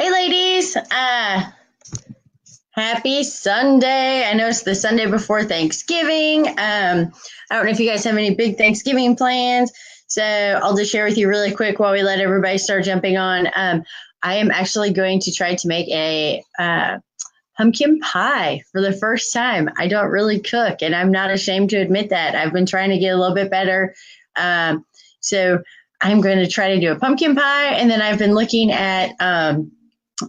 Hey, ladies. Happy Sunday. I know it's the Sunday before Thanksgiving. I don't know if you guys have any big Thanksgiving plans. So I'll just share with you really quick while we let everybody start jumping on. I am actually going to try to make a pumpkin pie for the first time. I don't really cook, and I'm not ashamed to admit that. I've been trying to get a little bit better. So I'm going to try to do a pumpkin pie. And then I've been looking at,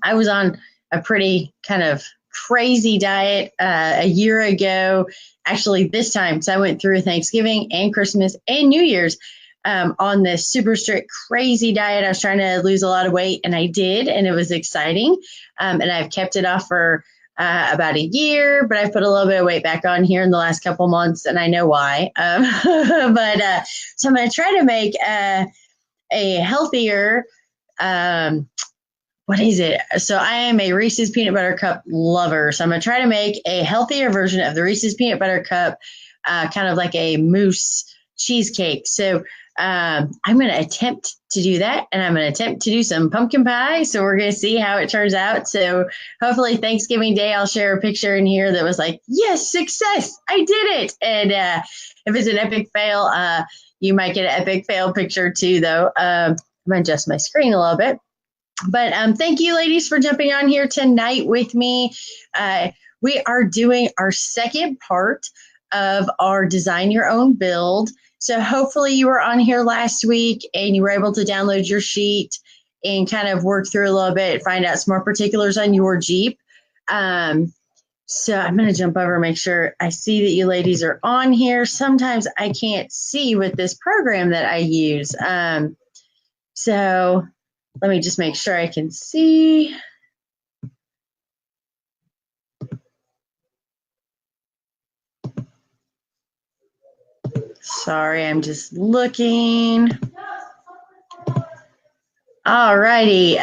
I was on a pretty kind of crazy diet a year ago, actually this time. So I went through Thanksgiving and Christmas and New Year's on this super strict, crazy diet. I was trying to lose a lot of weight, and I did, and it was exciting. And I've kept it off for about a year, but I've put a little bit of weight back on here in the last couple months, and I know why. So I'm going to try to make a healthier, what is it? So I am a Reese's Peanut Butter Cup lover. So I'm going to try to make a healthier version of the Reese's Peanut Butter Cup, kind of like a mousse cheesecake. So I'm going to attempt to do that, and I'm going to attempt to do some pumpkin pie. So we're going to see how it turns out. So hopefully Thanksgiving Day, I'll share a picture in here that was like, yes, success, I did it. And if it's an epic fail, you might get an epic fail picture too, though. I'm going to adjust my screen a little bit. But thank you, ladies, for jumping on here tonight with me. We are doing our second part of our Design Your Own build. So hopefully you were on here last week and you were able to download your sheet and kind of work through a little bit, find out some more particulars on your Jeep. So I'm going to jump over and make sure I see that you ladies are on here. Sometimes I can't see with this program that I use. So let me just make sure I can see. Sorry, I'm just looking. All righty.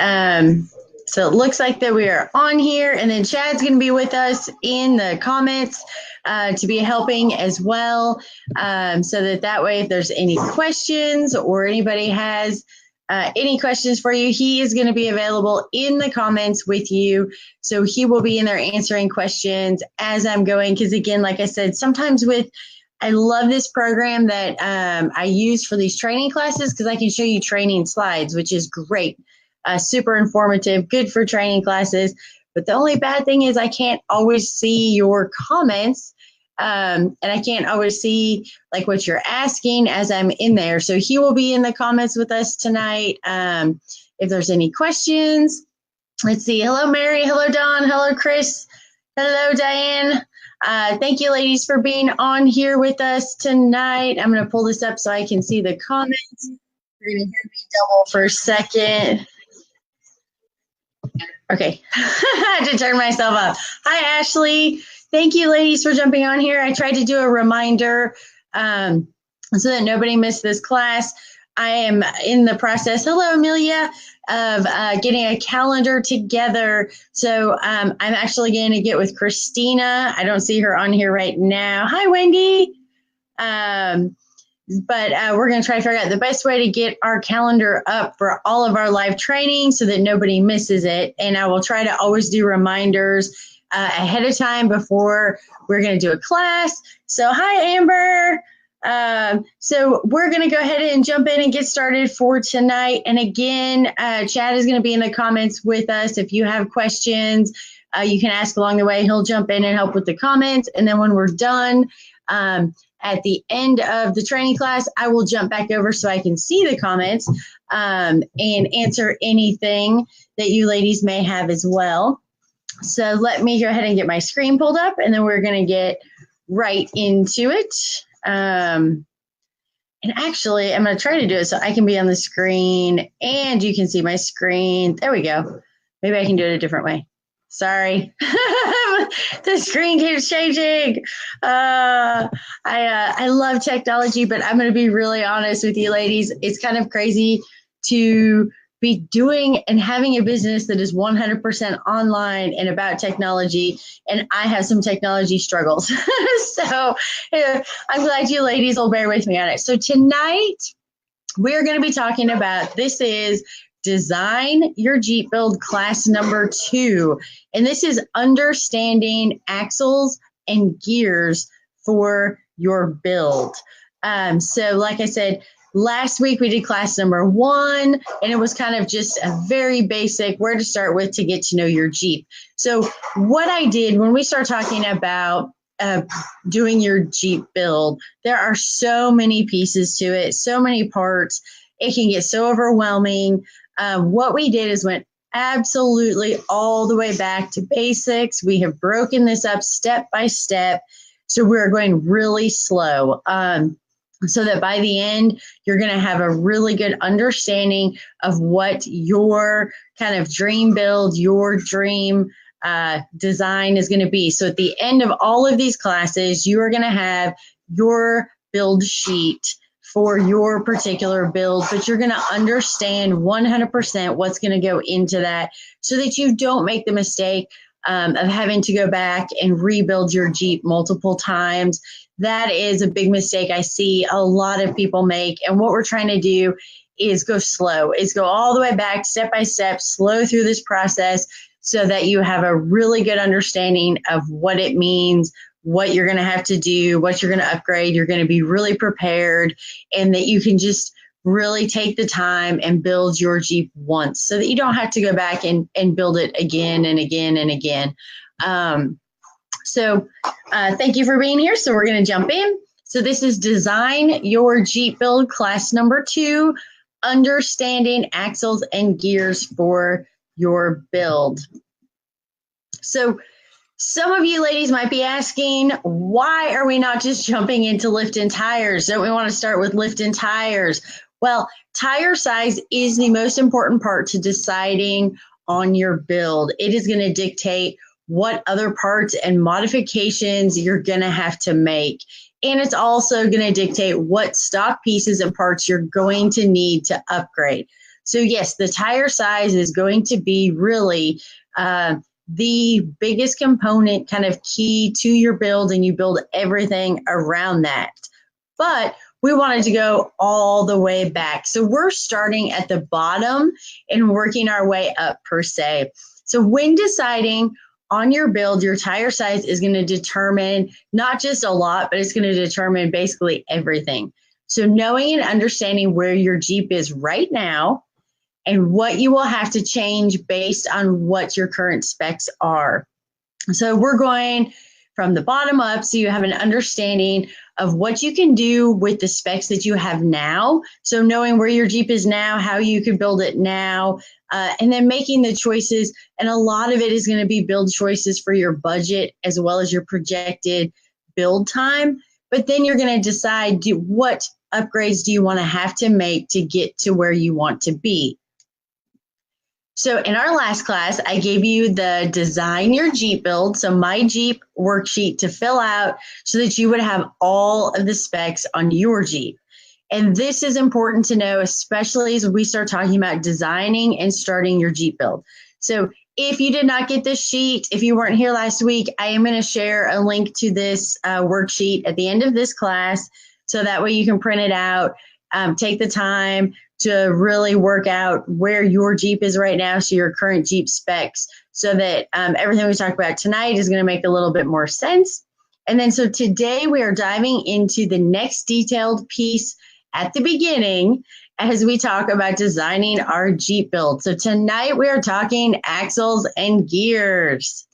So it looks like that we are on here, and then Chad's going to be with us in the comments to be helping as well, so that way if there's any questions or anybody has any questions for you, he is going to be available in the comments with you. So he will be in there answering questions as I'm going, because again, like I said, sometimes I love this program that I use for these training classes because I can show you training slides, which is great, super informative, good for training classes. But the only bad thing is I can't always see your comments, and I can't always see like what you're asking as I'm in there. So he will be in the comments with us tonight. If there's any questions, let's see. Hello, Mary. Hello, Don. Hello, Chris. Hello, Diane. Thank you, ladies, for being on here with us tonight. I'm going to pull this up so I can see the comments. You're going to hear me double for a second. Okay. I had to turn myself up. Hi, Ashley. Thank you, ladies, for jumping on here. I tried to do a reminder so that nobody missed this class. I am in the process, hello, Amelia, of getting a calendar together. So I'm actually going to get with Christina. I don't see her on here right now. Hi, Wendy. But we're going to try to figure out the best way to get our calendar up for all of our live training so that nobody misses it. And I will try to always do reminders ahead of time before we're going to do a class. So hi, Amber. So we're going to go ahead and jump in and get started for tonight. And again, Chad is going to be in the comments with us. If you have questions, you can ask along the way. He'll jump in and help with the comments. And then when we're done, at the end of the training class, I will jump back over so I can see the comments and answer anything that you ladies may have as well. So let me go ahead and get my screen pulled up, and then we're going to get right into it. And actually, I'm going to try to do it so I can be on the screen and you can see my screen. There we go. Maybe I can do it a different way. Sorry. The screen keeps changing. I love technology, but I'm going to be really honest with you, ladies. It's kind of crazy to be doing and having a business that is 100% online and about technology, and I have some technology struggles. So I'm glad you ladies will bear with me on it. So tonight we're going to be talking about, this is Design Your Jeep Build class number 2. And this is understanding axles and gears for your build. So like I said, last week we did class number 1, and it was kind of just a very basic where to start with to get to know your Jeep. So what I did when we start talking about doing your Jeep build, there are so many pieces to it, so many parts. It can get so overwhelming. What we did is went absolutely all the way back to basics. We have broken this up step by step. So we're going really slow. So that by the end, you're going to have a really good understanding of what your kind of dream build, your dream design is going to be. So at the end of all of these classes, you are going to have your build sheet for your particular build, but you're going to understand 100% what's going to go into that so that you don't make the mistake of having to go back and rebuild your Jeep multiple times. That is a big mistake I see a lot of people make. And what we're trying to do is go slow, is go all the way back step by step, slow through this process so that you have a really good understanding of what it means, what you're going to have to do, what you're going to upgrade. You're going to be really prepared, and that you can just really take the time and build your Jeep once so that you don't have to go back and build it again and again and again. So thank you for being here. So we're going to jump in. So this is Design Your Jeep Build class number 2, understanding axles and gears for your build. So some of you ladies might be asking, why are we not just jumping into lift and tires? Don't we want to start with lift and tires? Well, tire size is the most important part to deciding on your build. It is going to dictate what other parts and modifications you're going to have to make. And it's also going to dictate what stock pieces and parts you're going to need to upgrade. So yes, the tire size is going to be really the biggest component, kind of key to your build, and you build everything around that. But we wanted to go all the way back. So we're starting at the bottom and working our way up per se. So when deciding on your build, your tire size is going to determine not just a lot, but it's going to determine basically everything. So knowing and understanding where your Jeep is right now and what you will have to change based on what your current specs are. So we're going from the bottom up so you have an understanding of what you can do with the specs that you have now. So knowing where your Jeep is now, how you can build it now, and then making the choices. And a lot of it is going to be build choices for your budget as well as your projected build time. But then you're going to decide what upgrades do you want to have to make to get to where you want to be. So in our last class, I gave you the Design Your Jeep Build, so my Jeep worksheet to fill out so that you would have all of the specs on your Jeep. And this is important to know, especially as we start talking about designing and starting your Jeep build. So if you did not get this sheet, if you weren't here last week, I am going to share a link to this worksheet at the end of this class, so that way you can print it out, take the time to really work out where your Jeep is right now, so your current Jeep specs, so that everything we talk about tonight is going to make a little bit more sense. And then so today we are diving into the next detailed piece at the beginning as we talk about designing our Jeep build. So tonight we are talking axles and gears.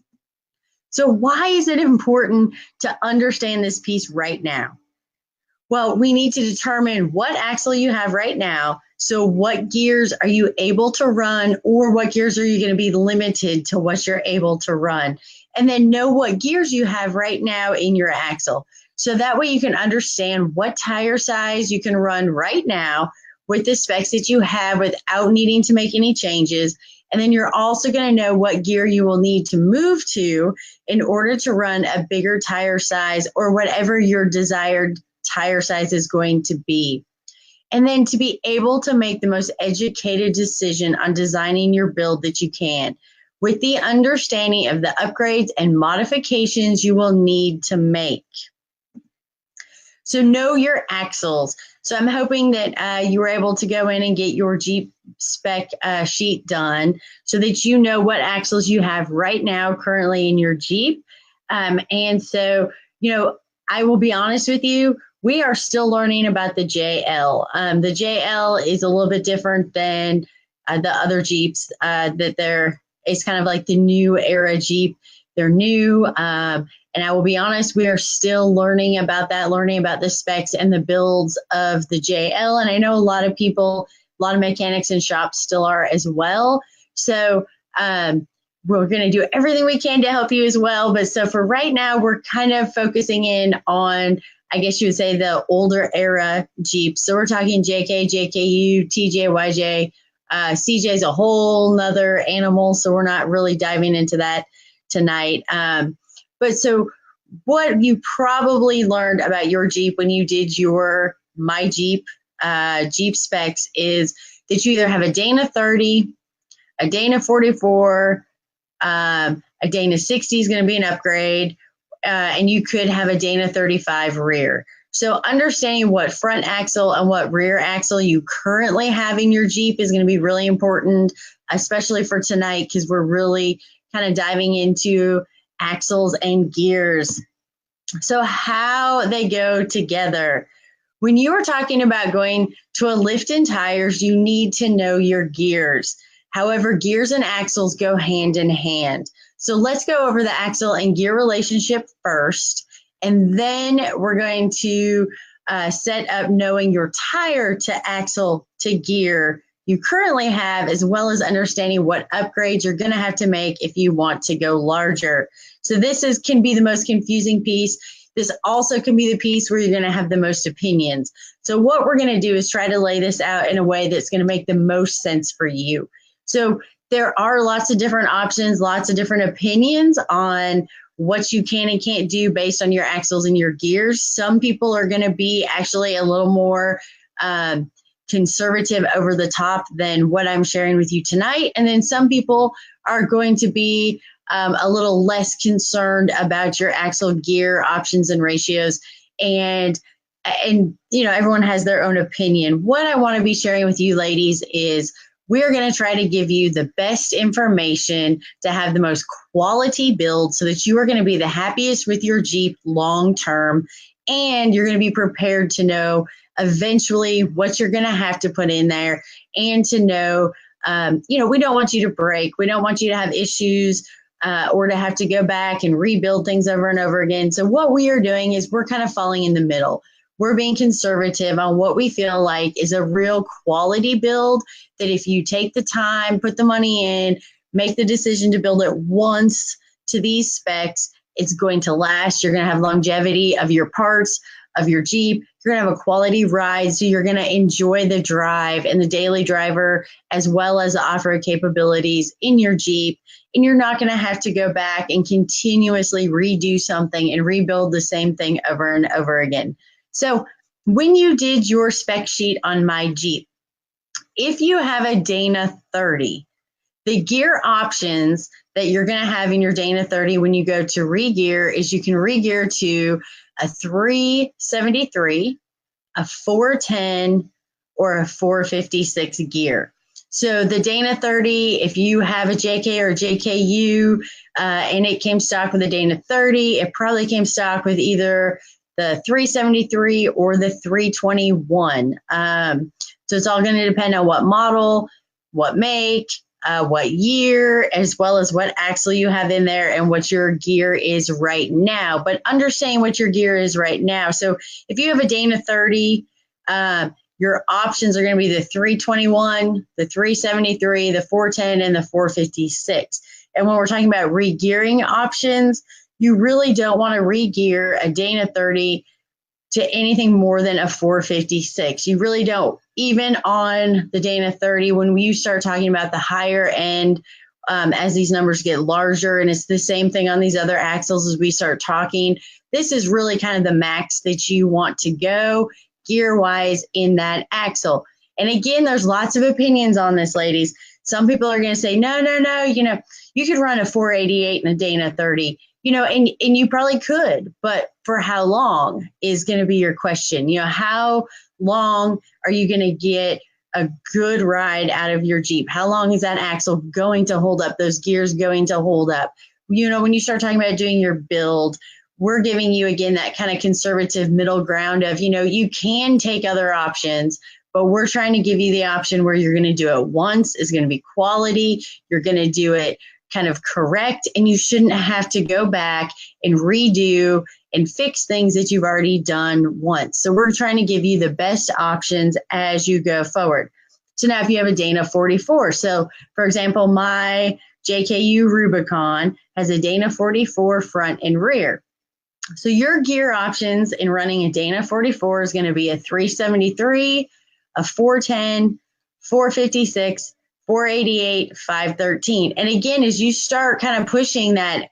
So why is it important to understand this piece right now? Well, we need to determine what axle you have right now. So what gears are you able to run, or what gears are you going to be limited to what you're able to run? And then know what gears you have right now in your axle. So that way you can understand what tire size you can run right now with the specs that you have without needing to make any changes. And then you're also going to know what gear you will need to move to in order to run a bigger tire size, or whatever your desired tire size is going to be. And then to be able to make the most educated decision on designing your build that you can, with the understanding of the upgrades and modifications you will need to make. So know your axles. So I'm hoping that you were able to go in and get your Jeep spec sheet done so that you know what axles you have right now currently in your Jeep. And so, I will be honest with you, we are still learning about the JL. The JL is a little bit different than the other Jeeps it's kind of like the new era Jeep. They're new. And I will be honest, we are still learning about the specs and the builds of the JL. And I know a lot of mechanics and shops still are as well. So we're going to do everything we can to help you as well. But so for right now, we're kind of focusing in on, I guess you would say, the older era Jeeps. So we're talking JK, JKU, TJ, YJ. CJ is a whole nother animal, so we're not really diving into that tonight. But so what you probably learned about your Jeep when you did your My Jeep Jeep specs is that you either have a Dana 30, a Dana 44, a Dana 60 is going to be an upgrade, and you could have a Dana 35 rear. So understanding what front axle and what rear axle you currently have in your Jeep is going to be really important, especially for tonight, because we're really kind of diving into axles and gears. So how they go together. When you are talking about going to a lift and tires, you need to know your gears. However, gears and axles go hand in hand. So let's go over the axle and gear relationship first, and then we're going to set up knowing your tire to axle to gear you currently have, as well as understanding what upgrades you're going to have to make if you want to go larger. So this can be the most confusing piece. This also can be the piece where you're going to have the most opinions. So what we're going to do is try to lay this out in a way that's going to make the most sense for you. So there are lots of different options, lots of different opinions on what you can and can't do based on your axles and your gears. Some people are going to be actually a little more conservative over the top than what I'm sharing with you tonight. And then some people are going to be a little less concerned about your axle gear options and ratios. And everyone has their own opinion. What I want to be sharing with you ladies is we're going to try to give you the best information to have the most quality build so that you are going to be the happiest with your Jeep long term, and you're going to be prepared to know eventually what you're going to have to put in there, and to know, we don't want you to break. We don't want you to have issues or to have to go back and rebuild things over and over again. So what we are doing is we're kind of falling in the middle. We're being conservative on what we feel like is a real quality build that if you take the time, put the money in, make the decision to build it once to these specs, it's going to last. You're going to have longevity of your parts, of your Jeep. You're going to have a quality ride, so you're going to enjoy the drive and the daily driver as well as the off-road capabilities in your Jeep. And you're not going to have to go back and continuously redo something and rebuild the same thing over and over again. So when you did your spec sheet on My Jeep, if you have a Dana 30, the gear options that you're going to have in your Dana 30 when you go to regear is you can regear to a 373, a 410, or a 456 gear. So the Dana 30, if you have a JK or a JKU and it came stock with a Dana 30, it probably came stock with either the 373 or the 321. So it's all going to depend on what model, what make, what year, as well as what axle you have in there and what your gear is right now. But understanding what your gear is right now. So if you have a Dana 30, your options are going to be the 321, the 373, the 410, and the 456. And when we're talking about regearing options, you really don't want to regear a Dana 30 to anything more than a 456. You really don't. Even on the Dana 30, when you start talking about the higher end, as these numbers get larger, and it's the same thing on these other axles as we start talking, this is really kind of the max that you want to go gear-wise in that axle. And again, there's lots of opinions on this, ladies. Some people are going to say, no, you could run a 488 in a Dana 30. And you probably could, but for how long is going to be your question. How long are you going to get a good ride out of your Jeep? How long is that axle going to hold up? Those gears going to hold up? You know, when you start talking about doing your build, we're giving you, again, that kind of conservative middle ground of, you know, you can take other options, but we're trying to give you the option where you're going to do it once. It's going to be quality. You're going to do it kind of correct, and you shouldn't have to go back and redo and fix things that you've already done once. So we're trying to give you the best options as you go forward. So now if you have a Dana 44, so for example, my JKU Rubicon has a Dana 44 front and rear. So your gear options in running a Dana 44 is going to be a 373, a 410, 456, 488, 513. And again, as you start kind of pushing that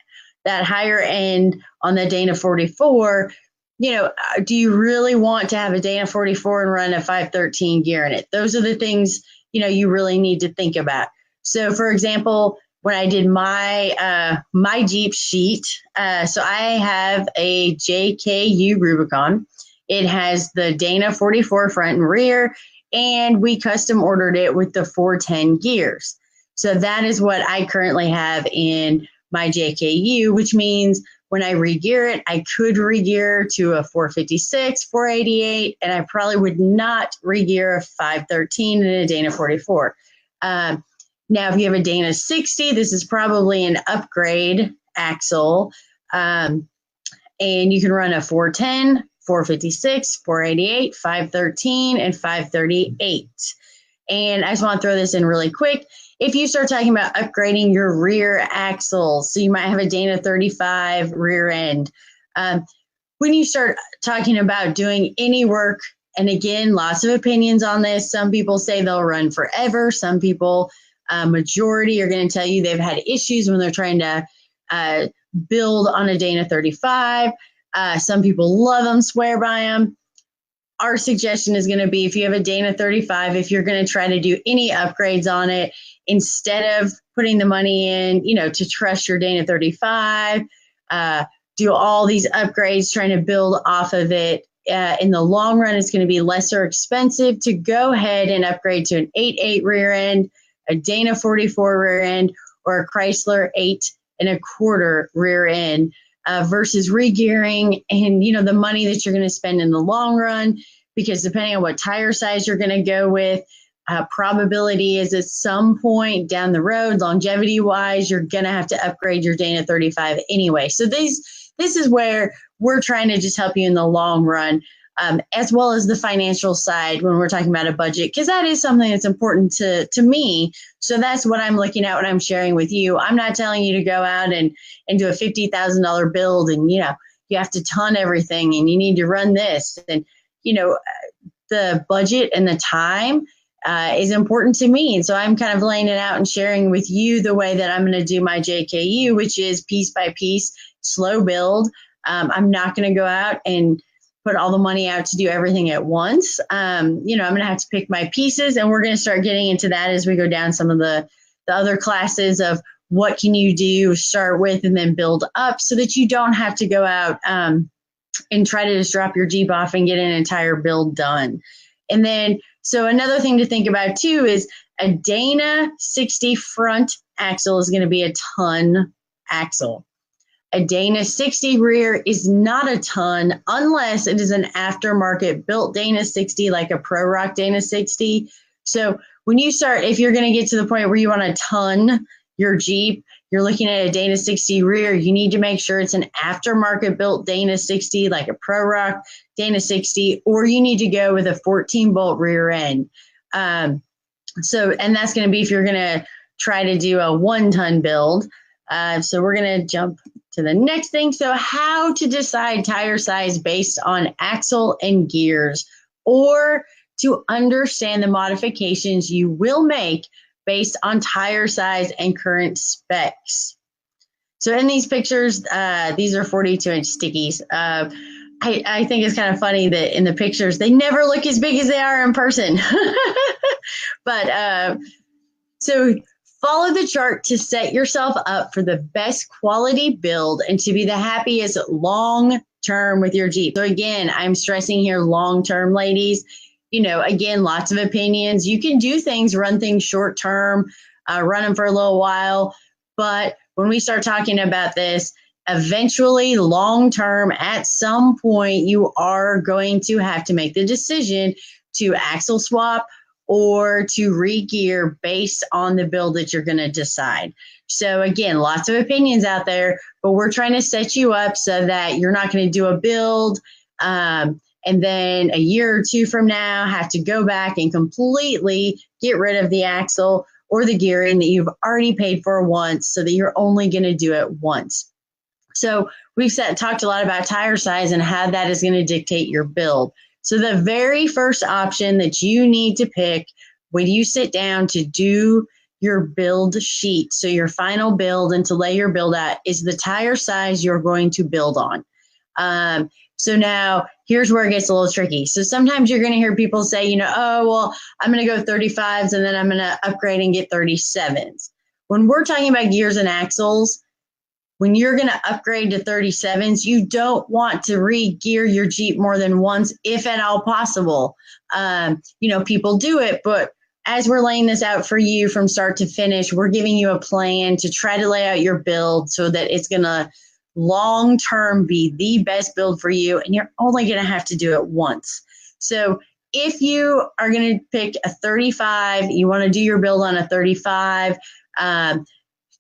higher end on the Dana 44, you know, do you really want to have a Dana 44 and run a 513 gear in it? Those are the things, you know, you really need to think about. So for example, when I did my Jeep sheet, so I have a JKU Rubicon. It has the Dana 44 front and rear, and we custom ordered it with the 410 gears. So that is what I currently have in my JKU, which means when I regear it, I could regear to a 456, 488, and I probably would not regear a 513 in a Dana 44. Now, if you have a Dana 60, this is probably an upgrade axle, and you can run a 410, 456, 488, 513, and 538. And I just want to throw this in really quick. If you start talking about upgrading your rear axles, so you might have a Dana 35 rear end. When you start talking about doing any work, and again, lots of opinions on this. Some people say they'll run forever. Some people, majority, are going to tell you they've had issues when they're trying to build on a Dana 35. Some people love them, swear by them. Our suggestion is going to be, if you have a Dana 35, if you're going to try to do any upgrades on it, instead of putting the money in, you know, to trust your Dana 35, do all these upgrades, trying to build off of it. In the long run, it's going to be lesser expensive to go ahead and upgrade to an 8.8 rear end, a Dana 44 rear end, or a Chrysler 8.25 rear end. Versus regearing and, you know, the money that you're going to spend in the long run, because depending on what tire size you're going to go with, probability is at some point down the road, longevity wise, you're going to have to upgrade your Dana 35 anyway. So this is where we're trying to just help you in the long run, as well as the financial side when we're talking about a budget, because that is something that's important to me. So that's what I'm looking at when I'm sharing with you. I'm not telling you to go out and do a $50,000 build and, you know, you have to ton everything and you need to run this. And, you know, the budget and the time is important to me. And so I'm kind of laying it out and sharing with you the way that I'm going to do my JKU, which is piece by piece, slow build. I'm not going to go out and put all the money out to do everything at once. You know, I'm going to have to pick my pieces, and we're going to start getting into that as we go down some of the other classes of what can you do, start with, and then build up, so that you don't have to go out and try to just drop your Jeep off and get an entire build done. And then, so another thing to think about too is a Dana 60 front axle is going to be a ton axle. A Dana 60 rear is not a ton unless it is an aftermarket built Dana 60, like a Pro Rock Dana 60. So when you start, if you're going to get to the point where you want to ton your Jeep, you're looking at a Dana 60 rear, you need to make sure it's an aftermarket built Dana 60, like a Pro Rock Dana 60, or you need to go with a 14 bolt rear end. And that's going to be if you're going to try to do a 1-ton build. So we're going to jump to the next thing. So how to decide tire size based on axle and gears, or to understand the modifications you will make based on tire size and current specs. So in these pictures, these are 42-inch stickies. I think it's kind of funny that in the pictures, they never look as big as they are in person. But so follow the chart to set yourself up for the best quality build and to be the happiest long term with your Jeep. So again, I'm stressing here long term, ladies. again, lots of opinions. You can do things, run things short term, run them for a little while. But when we start talking about this, eventually, long term, at some point, you are going to have to make the decision to axle swap or to re-gear based on the build that you're going to decide. So again, lots of opinions out there, but we're trying to set you up so that you're not going to do a build and then a year or two from now have to go back and completely get rid of the axle or the gearing that you've already paid for once, so that you're only going to do it once. So we've talked a lot about tire size and how that is going to dictate your build. So the very first option that you need to pick when you sit down to do your build sheet, so your final build and to lay your build out, is the tire size you're going to build on. So now here's where it gets a little tricky. So sometimes you're going to hear people say, oh, well, I'm going to go 35s and then I'm going to upgrade and get 37s. When we're talking about gears and axles, when you're going to upgrade to 37s, you don't want to re-gear your Jeep more than once, if at all possible. People do it, but as we're laying this out for you from start to finish, we're giving you a plan to try to lay out your build so that it's going to long-term be the best build for you, and you're only going to have to do it once. So if you are going to pick a 35, you want to do your build on a 35,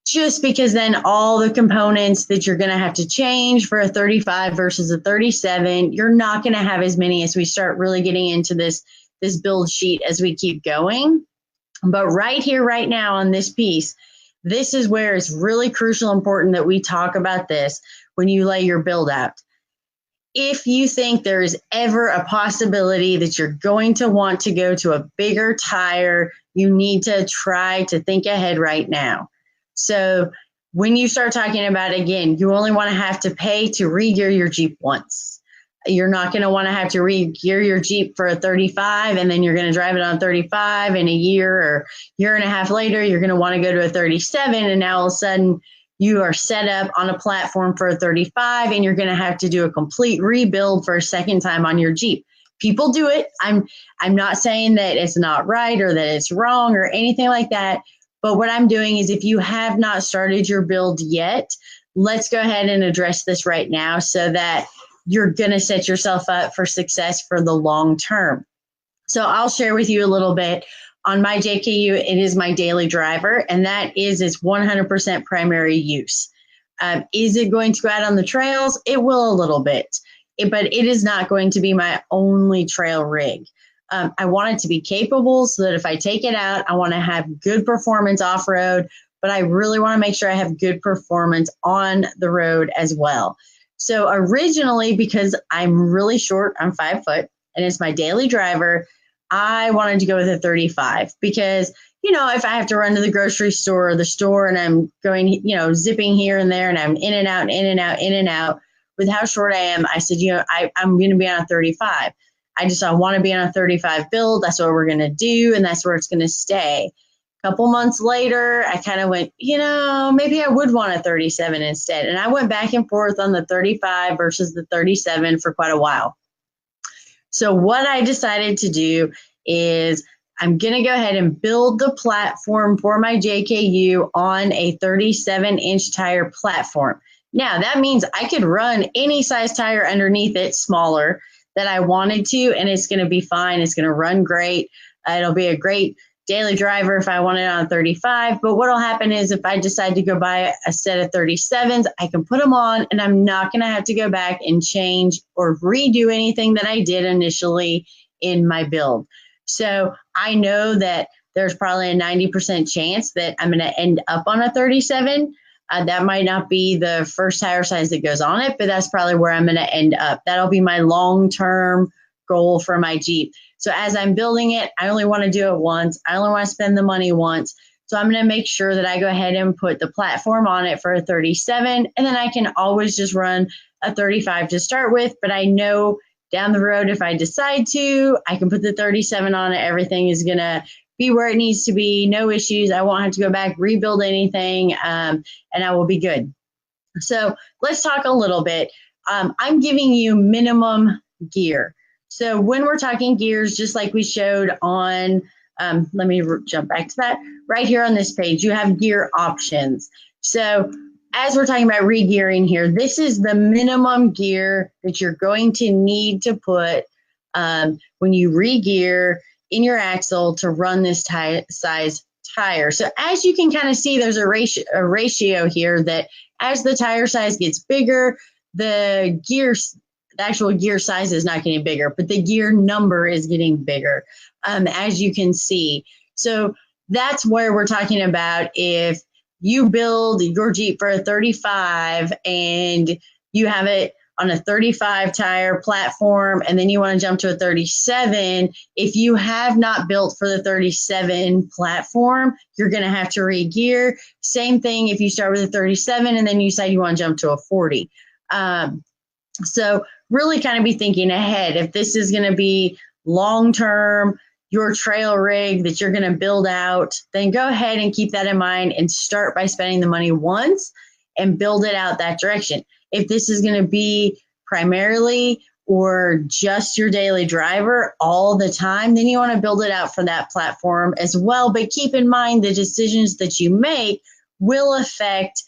just because then all the components that you're going to have to change for a 35 versus a 37, you're not going to have as many as we start really getting into this build sheet as we keep going. But right here, right now on this piece, this is where it's really crucial important that we talk about this when you lay your build out. If you think there is ever a possibility that you're going to want to go to a bigger tire, you need to try to think ahead right now. So when you start talking about, again, you only want to have to pay to re-gear your Jeep once. You're not going to want to have to re-gear your Jeep for a 35 and then you're going to drive it on 35 in a year or year and a half later, you're going to want to go to a 37 and now all of a sudden you are set up on a platform for a 35 and you're going to have to do a complete rebuild for a second time on your Jeep. People do it. I'm not saying that it's not right or that it's wrong or anything like that. But what I'm doing is if you have not started your build yet, let's go ahead and address this right now so that you're going to set yourself up for success for the long term. So I'll share with you a little bit. On my JKU, it is my daily driver, and that is its 100% primary use. Is it going to go out on the trails? It will a little bit, but it is not going to be my only trail rig. I want it to be capable so that if I take it out, I want to have good performance off-road, but I really want to make sure I have good performance on the road as well. So originally, because I'm really short, I'm 5 foot, and it's my daily driver, I wanted to go with a 35 because, if I have to run to the grocery store or the store and I'm going, zipping here and there and I'm in and out, in and out, in and out, with how short I am, I said, I'm going to be on a 35. I want to be on a 35 build. That's what we're going to do. And that's where it's going to stay. A couple months later, I kind of went, maybe I would want a 37 instead. And I went back and forth on the 35 versus the 37 for quite a while. So what I decided to do is I'm going to go ahead and build the platform for my JKU on a 37-inch tire platform. Now, that means I could run any size tire underneath it, smaller, that I wanted to, and it's going to be fine. It's going to run great. It'll be a great daily driver if I want it on 35. But what will happen is if I decide to go buy a set of 37s, I can put them on, and I'm not going to have to go back and change or redo anything that I did initially in my build. So I know that there's probably a 90% chance that I'm going to end up on a 37. That might not be the first tire size that goes on it, but that's probably where I'm going to end up. That'll be my long-term goal for my Jeep. So as I'm building it, I only want to do it once. I only want to spend the money once. So I'm going to make sure that I go ahead and put the platform on it for a 37, and then I can always just run a 35 to start with. But I know down the road, if I decide to, I can put the 37 on it. Everything is going to be where it needs to be, no issues. I won't have to go back, rebuild anything, and I will be good. So let's talk a little bit. I'm giving you minimum gear. So when we're talking gears, just like we showed on, let me jump back to that. Right here on this page, you have gear options. So as we're talking about re-gearing here, this is the minimum gear that you're going to need to put when you re-gear in your axle to run this size tire. So as you can kind of see, there's a ratio here that as the tire size gets bigger, the actual gear size is not getting bigger, but the gear number is getting bigger, as you can see. So that's where we're talking about if you build your Jeep for a 35 and you have it on a 35 tire platform and then you want to jump to a 37, if you have not built for the 37 platform, you're going to have to re-gear. Same thing if you start with a 37 and then you decide you want to jump to a 40. So really kind of be thinking ahead. If this is going to be long-term, your trail rig that you're going to build out, then go ahead and keep that in mind and start by spending the money once and build it out that direction. If this is going to be primarily or just your daily driver all the time, then you want to build it out for that platform as well. But keep in mind the decisions that you make will affect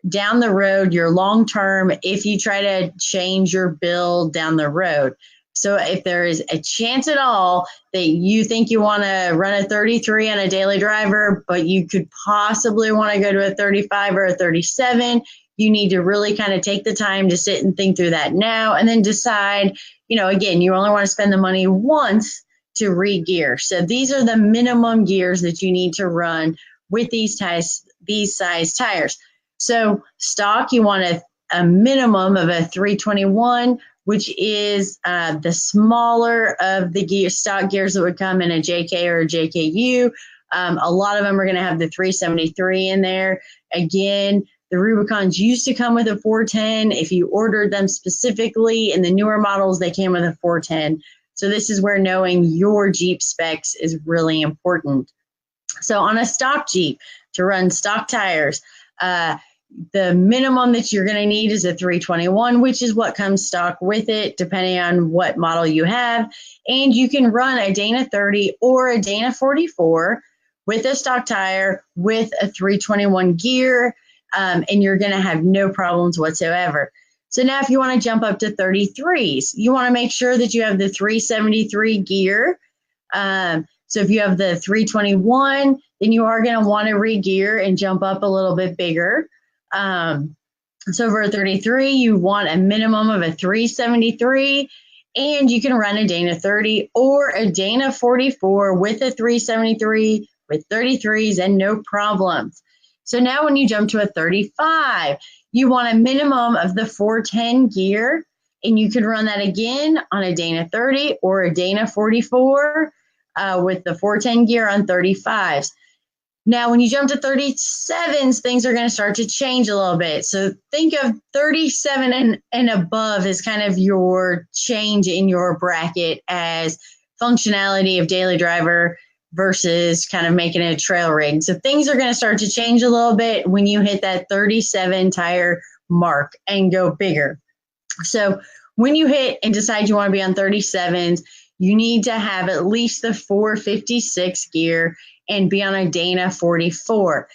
down the road your long term if you try to change your build down the road. So if there is a chance at all that you think you want to run a 33 on a daily driver, but you could possibly want to go to a 35 or a 37, you need to really kind of take the time to sit and think through that now and then decide, again, you only want to spend the money once to re-gear. So these are the minimum gears that you need to run with these size tires. So stock, you want a minimum of a 321, which is the smaller of the stock gears that would come in a JK or a JKU. A lot of them are going to have the 373 in there. Again, the Rubicons used to come with a 410. If you ordered them specifically in the newer models, they came with a 410. So this is where knowing your Jeep specs is really important. So on a stock Jeep, to run stock tires, the minimum that you're going to need is a 321, which is what comes stock with it, depending on what model you have. And you can run a Dana 30 or a Dana 44 with a stock tire with a 321 gear, and you're going to have no problems whatsoever. So now if you want to jump up to 33s, you want to make sure that you have the 373 gear. So if you have the 321, then you are going to want to re-gear and jump up a little bit bigger. So for a 33, you want a minimum of a 373, and you can run a Dana 30 or a Dana 44 with a 373 with 33s and no problems. So now when you jump to a 35, you want a minimum of the 410 gear, and you can run that again on a Dana 30 or a Dana 44 with the 410 gear on 35s. Now, when you jump to 37s, things are going to start to change a little bit. So think of 37 and above as kind of your change in your bracket as functionality of daily driver versus kind of making it a trail rig. So things are going to start to change a little bit when you hit that 37 tire mark and go bigger. So when you hit and decide you want to be on 37s, you need to have at least the 456 gear and be on a Dana 44.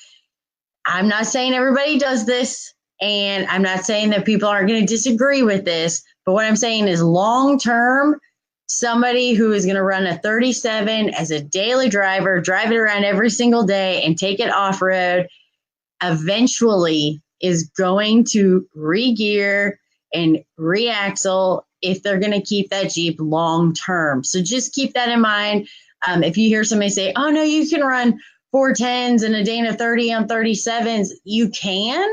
I'm not saying everybody does this, and I'm not saying that people aren't going to disagree with this, but what I'm saying is long term, somebody who is going to run a 37 as a daily driver, drive it around every single day and take it off-road, eventually is going to re-gear and re-axle if they're going to keep that Jeep long term. So just keep that in mind. If you hear somebody say, oh, no, you can run 410s and a Dana 30 on 37s, you can,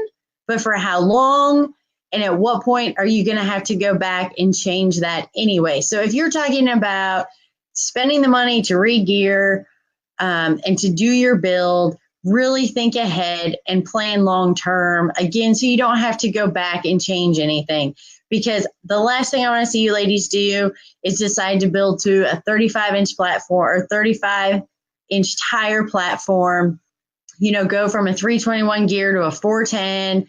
but for how long and at what point are you going to have to go back and change that anyway? So if you're talking about spending the money to re-gear and to do your build, really think ahead and plan long term, again, so you don't have to go back and change anything. Because the last thing I want to see you ladies do is decide to build to a 35-inch platform or 35-inch tire platform, go from a 321 gear to a 410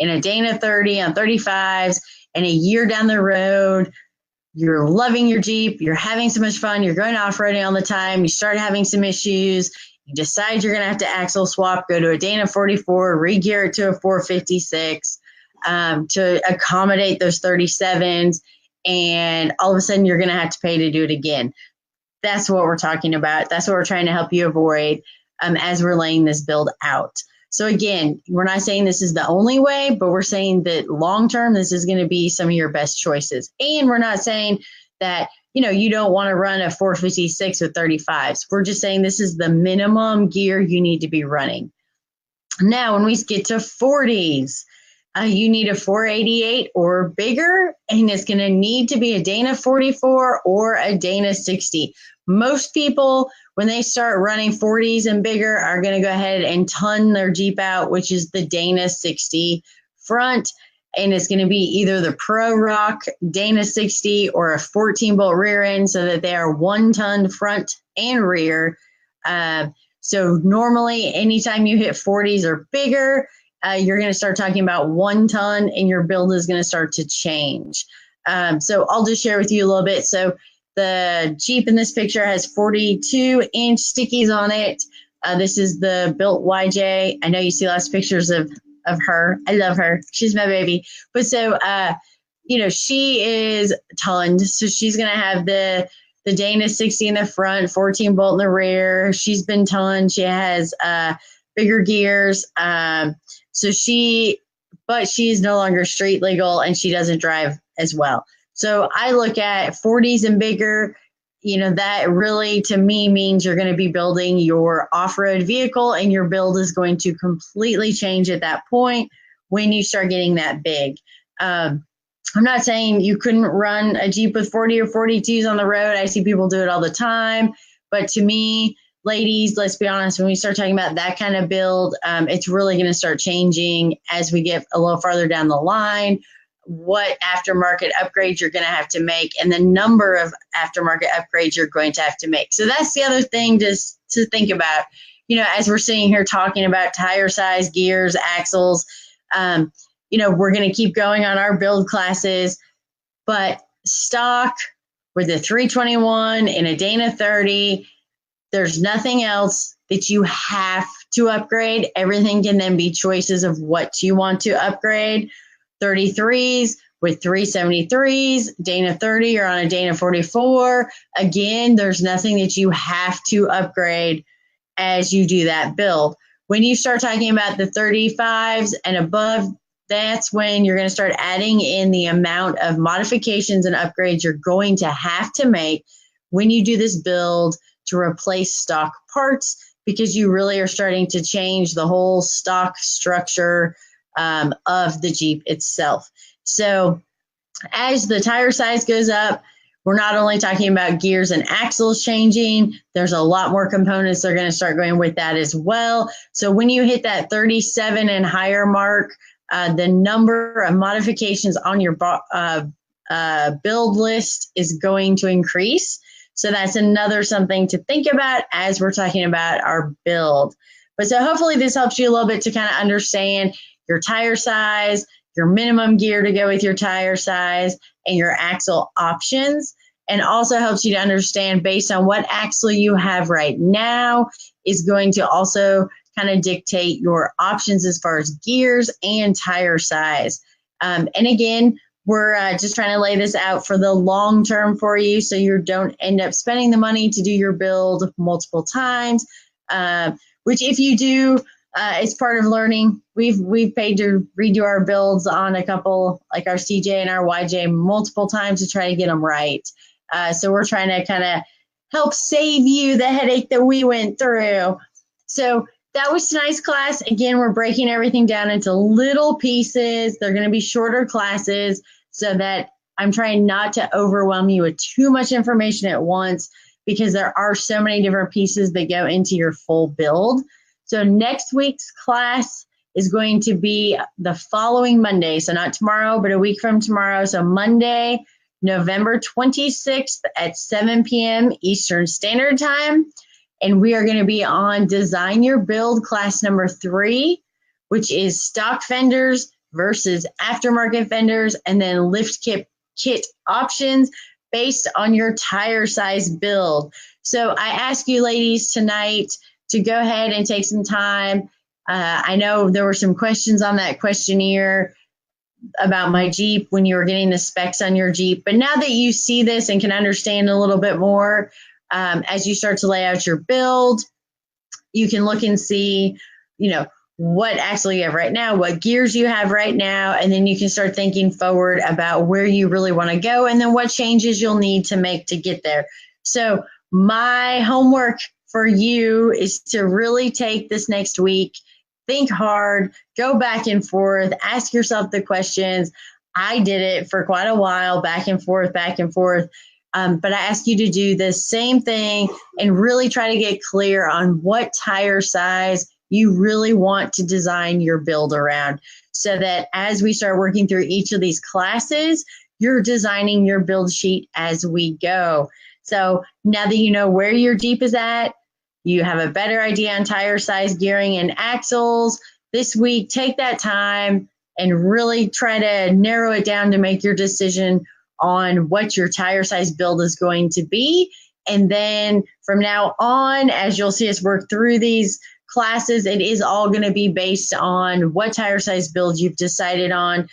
in a Dana 30 on 35s, and a year down the road, you're loving your Jeep, you're having so much fun, you're going off-roading all the time, you start having some issues, you decide you're going to have to axle swap, go to a Dana 44, re-gear it to a 456 to accommodate those 37s, and all of a sudden you're going to have to pay to do it again. That's what we're talking about. That's what we're trying to help you avoid as we're laying this build out. So again, we're not saying this is the only way, but we're saying that long term, this is going to be some of your best choices. And we're not saying that, you don't want to run a 456 with 35s. We're just saying this is the minimum gear you need to be running. Now, when we get to 40s, you need a 488 or bigger, and it's going to need to be a Dana 44 or a Dana 60. Most people, when they start running 40s and bigger, are going to go ahead and ton their Jeep out, which is the Dana 60 front. And it's going to be either the Pro Rock Dana 60 or a 14-bolt rear end, so that they are 1-ton front and rear. So normally, anytime you hit 40s or bigger, you're going to start talking about 1 ton, and your build is going to start to change. So I'll just share with you a little bit. So the Jeep in this picture has 42-inch stickies on it. This is the built YJ. I know you see lots of pictures of her. I love her. She's my baby. But so, she is tonned. So she's going to have the Dana 60 in the front, 14-bolt in the rear. She's been tonned. She has bigger gears. But she's no longer street legal, and she doesn't drive as well. So I look at 40s and bigger, that really to me means you're going to be building your off-road vehicle, and your build is going to completely change at that point when you start getting that big. I'm not saying you couldn't run a Jeep with 40 or 42s on the road. I see people do it all the time. But to me, ladies, let's be honest, when we start talking about that kind of build, it's really going to start changing as we get a little farther down the line, what aftermarket upgrades you're going to have to make, and the number of aftermarket upgrades you're going to have to make. So that's the other thing just to think about, as we're sitting here talking about tire size, gears, axles, we're going to keep going on our build classes, but stock with a 321 and a Dana 30, there's nothing else that you have to upgrade. Everything can then be choices of what you want to upgrade. 33s with 373s, Dana 30 or on a Dana 44. Again, there's nothing that you have to upgrade as you do that build. When you start talking about the 35s and above, that's when you're going to start adding in the amount of modifications and upgrades you're going to have to make when you do this build to replace stock parts, because you really are starting to change the whole stock structure of the Jeep itself. So as the tire size goes up, we're not only talking about gears and axles changing, there's a lot more components that are going to start going with that as well. So when you hit that 37 and higher mark, the number of modifications on your build list is going to increase. So that's another something to think about as we're talking about our build. But so hopefully this helps you a little bit to kind of understand your tire size, your minimum gear to go with your tire size, and your axle options, and also helps you to understand based on what axle you have right now is going to also kind of dictate your options as far as gears and tire size. And again, we're just trying to lay this out for the long term for you, so you don't end up spending the money to do your build multiple times, which if you do, it's part of learning. We've paid to redo our builds on a couple, like our CJ and our YJ, multiple times to try to get them right. So we're trying to kind of help save you the headache that we went through. So that was tonight's class. Again, we're breaking everything down into little pieces. They're going to be shorter classes so that I'm trying not to overwhelm you with too much information at once, because there are so many different pieces that go into your full build. So next week's class is going to be the following Monday. So not tomorrow, but a week from tomorrow. So Monday, November 26th at 7 p.m. Eastern Standard Time. And we are going to be on Design Your Build class number 3, which is stock fenders versus aftermarket fenders, and then lift kit options based on your tire size build. So I ask you ladies tonight to go ahead and take some time. I know there were some questions on that questionnaire about my Jeep when you were getting the specs on your Jeep. But now that you see this and can understand a little bit more, as you start to lay out your build, you can look and see, what actually you have right now, what gears you have right now, and then you can start thinking forward about where you really want to go and then what changes you'll need to make to get there. So my homework for you is to really take this next week, think hard, go back and forth, ask yourself the questions. I did it for quite a while, back and forth, back and forth. But I ask you to do the same thing and really try to get clear on what tire size you really want to design your build around, so that as we start working through each of these classes, you're designing your build sheet as we go. So now that you know where your Jeep is at, you have a better idea on tire size, gearing, and axles. This week, take that time and really try to narrow it down to make your decision on what your tire size build is going to be. And then from now on, as you'll see us work through these classes, it is all going to be based on what tire size build you've decided on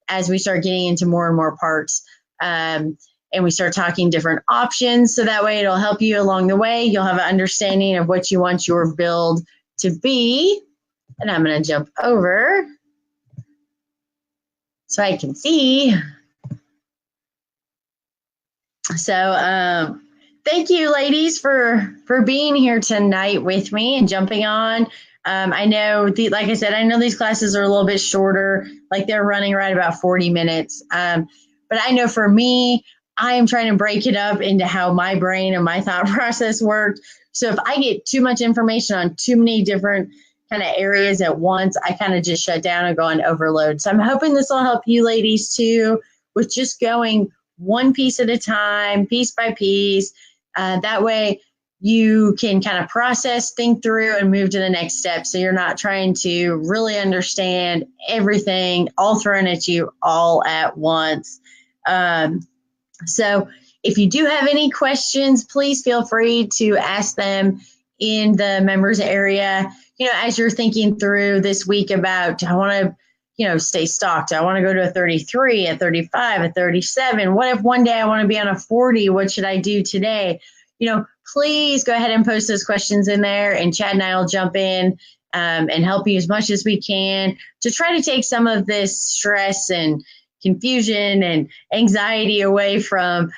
as we start getting into more and more parts. And we start talking different options. So that way it'll help you along the way. You'll have an understanding of what you want your build to be. And I'm going to jump over so I can see. So thank you, ladies, for being here tonight with me and jumping on. I know, like I said, I know these classes are a little bit shorter, like they're running right about 40 minutes. But I know for me, I am trying to break it up into how my brain and my thought process worked. So if I get too much information on too many different kind of areas at once, I kind of just shut down and go on overload. So I'm hoping this will help you ladies too, with just going one piece at a time, piece by piece. That way you can kind of process, think through, and move to the next step. So you're not trying to really understand everything all thrown at you all at once. So if you do have any questions, please feel free to ask them in the members area. As you're thinking through this week about, I want to, stay stocked. I want to go to a 33, a 35, a 37. What if one day I want to be on a 40? What should I do today? Please go ahead and post those questions in there, and Chad and I will jump in and help you as much as we can to try to take some of this stress and confusion and anxiety away from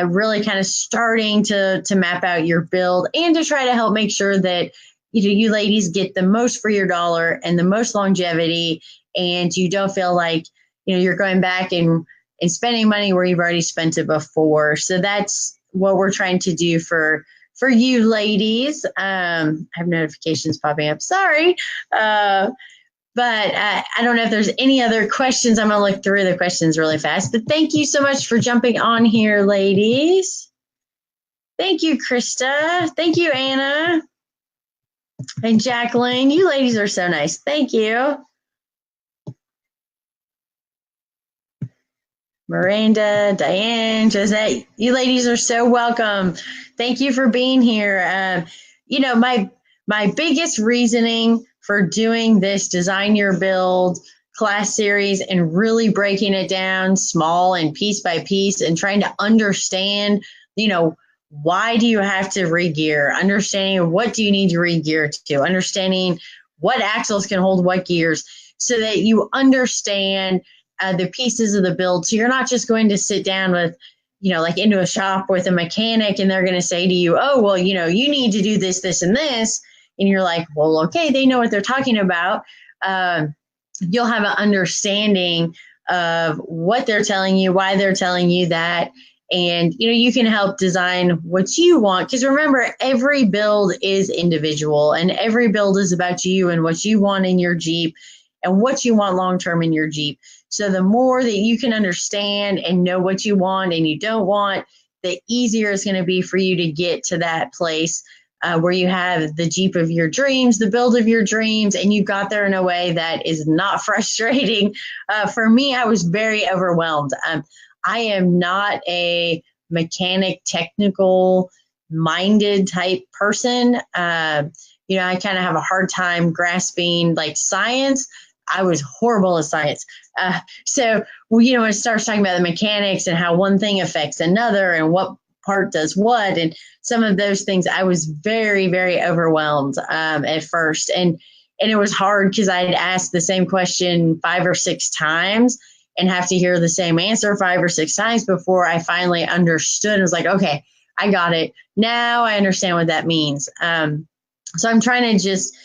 really kind of starting to map out your build, and to try to help make sure that you ladies get the most for your dollar and the most longevity, and you don't feel like you're going back and spending money where you've already spent it before. So that's what we're trying to do for you ladies. I have notifications popping up, sorry. But I don't know if there's any other questions. I'm going to look through the questions really fast. But thank you so much for jumping on here, ladies. Thank you, Krista. Thank you, Anna. And Jacqueline. You ladies are so nice. Thank you. Miranda, Diane, Josette. You ladies are so welcome. Thank you for being here. My biggest reasoning for doing this Design Your Build class series and really breaking it down small and piece by piece and trying to understand, why do you have to re-gear? Understanding what do you need to re-gear to? Understanding what axles can hold what gears, so that you understand the pieces of the build. So you're not just going to sit down with, like into a shop with a mechanic and they're going to say to you, oh, well, you need to do this, this, and this. And you're like, well, okay, they know what they're talking about. You'll have an understanding of what they're telling you, why they're telling you that. And, you can help design what you want. Because remember, every build is individual, and every build is about you and what you want in your Jeep and what you want long-term in your Jeep. So the more that you can understand and know what you want and you don't want, the easier it's going to be for you to get to that place where you have the Jeep of your dreams, the build of your dreams, and you got there in a way that is not frustrating. For me, I was very overwhelmed. I am not a mechanic, technical minded type person. You know, I kind of have a hard time grasping like science. I was horrible at science. So, you know, when it starts talking about the mechanics and how one thing affects another and what part does what and some of those things, I was very, very overwhelmed at first. And it was hard because I'd asked the same question 5 or 6 times and have to hear the same answer 5 or 6 times before I finally understood. I was like, okay, I got it. Now I understand what that means. So I'm trying to just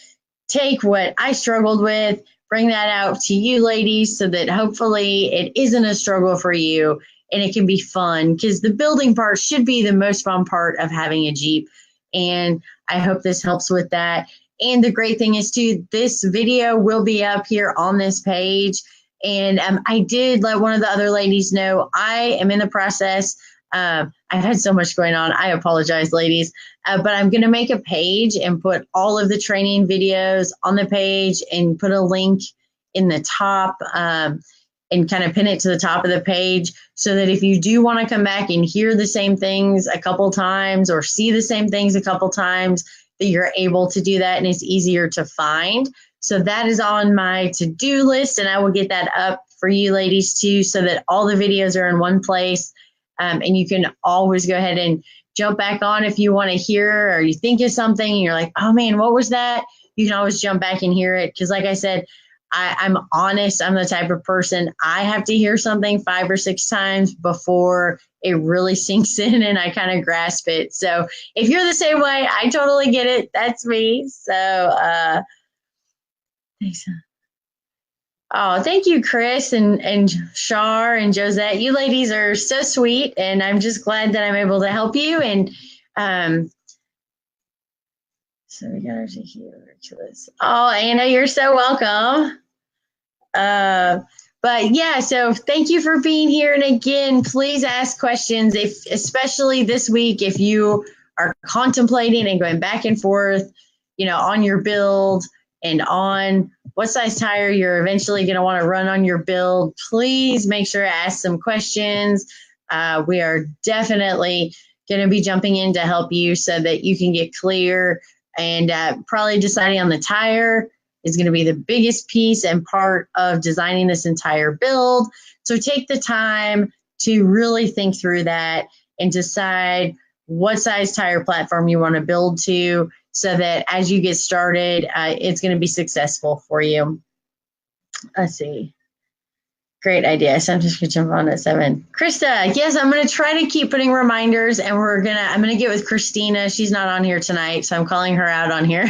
take what I struggled with, bring that out to you ladies so that hopefully it isn't a struggle for you and it can be fun, because the building part should be the most fun part of having a Jeep. And I hope this helps with that. And the great thing is too, this video will be up here on this page. And I did let one of the other ladies know I am in the process. I've had so much going on. I apologize, ladies. But I'm going to make a page and put all of the training videos on the page and put a link in the top and kind of pin it to the top of the page so that if you do want to come back and hear the same things a couple times or see the same things a couple times, that you're able to do that and it's easier to find. So that is on my to-do list, and I will get that up for you ladies too so that all the videos are in one place. And you can always go ahead and jump back on if you want to hear or you think of something and you're like, oh man, what was that? You can always jump back and hear it. Because like I said, I'm honest. I'm the type of person, I have to hear something 5 or 6 times before it really sinks in and I kind of grasp it. So if you're the same way, I totally get it. That's me. So thanks. Oh, thank you, Chris and Shar and Josette. You ladies are so sweet, and I'm just glad that I'm able to help you. And so we got to hear to this. Oh, Anna, you're so welcome. But yeah, so thank you for being here. And again, please ask questions, if especially this week, if you are contemplating and going back and forth, you know, on your build and on what size tire you're eventually going to want to run on your build. Please make sure to ask some questions. We are definitely going to be jumping in to help you so that you can get clear, and probably deciding on the tire is going to be the biggest piece and part of designing this entire build. So take the time to really think through that and decide what size tire platform you want to build to, so that as you get started, it's going to be successful for you. Let's see. Great idea. So I'm just going to jump on at 7. Krista, yes, I'm going to try to keep putting reminders, and I'm going to get with Christina. She's not on here tonight, so I'm calling her out on here.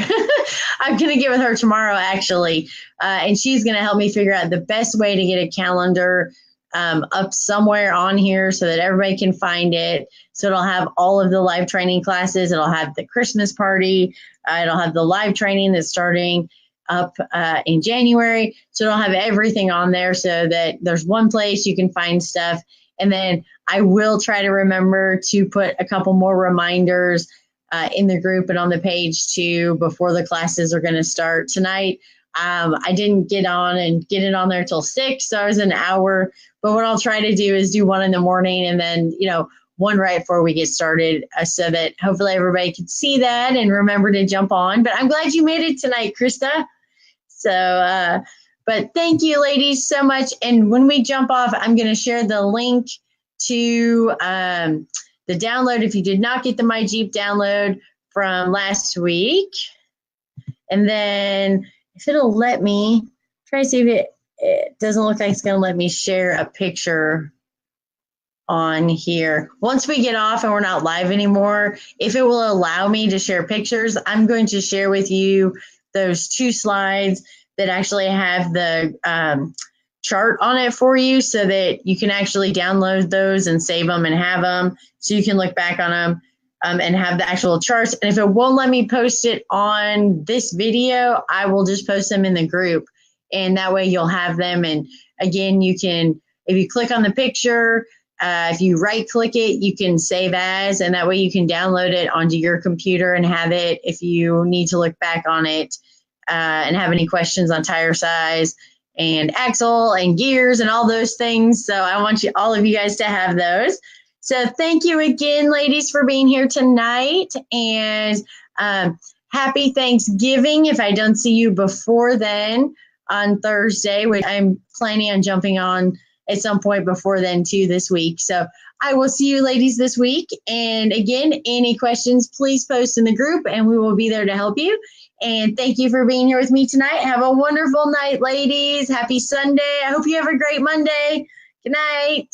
I'm going to get with her tomorrow, actually, and she's going to help me figure out the best way to get a calendar up somewhere on here so that everybody can find it. So it'll have all of the live training classes. It'll have the Christmas party. It'll have the live training that's starting up in January. So it'll have everything on there so that there's one place you can find stuff. And then I will try to remember to put a couple more reminders in the group and on the page too before the classes are going to start tonight. I didn't get on and get it on there till 6, so I was an hour. But what I'll try to do is do one in the morning and then, you know, one right before we get started, so that hopefully everybody can see that and remember to jump on. But I'm glad you made it tonight, Krista. So, but thank you, ladies, so much. And when we jump off, I'm going to share the link to the download if you did not get the My Jeep download from last week. And then if it'll let me, try to see if it doesn't look like it's going to let me share a picture on here. Once we get off and we're not live anymore, if it will allow me to share pictures, I'm going to share with you those 2 slides that actually have the chart on it for you, so that you can actually download those and save them and have them so you can look back on them and have the actual charts. And if it won't let me post it on this video, I will just post them in the group, and that way you'll have them. And again, you can, if you click on the picture, if you right click it, you can save as, and that way you can download it onto your computer and have it if you need to look back on it and have any questions on tire size and axle and gears and all those things. So I want all of you guys to have those. So thank you again, ladies, for being here tonight. And happy Thanksgiving if I don't see you before then on Thursday, which I'm planning on jumping on at some point before then too this week. So I will see you ladies this week. And again, any questions, please post in the group and we will be there to help you. And thank you for being here with me tonight. Have a wonderful night, ladies. Happy Sunday. I hope you have a great Monday. Good night.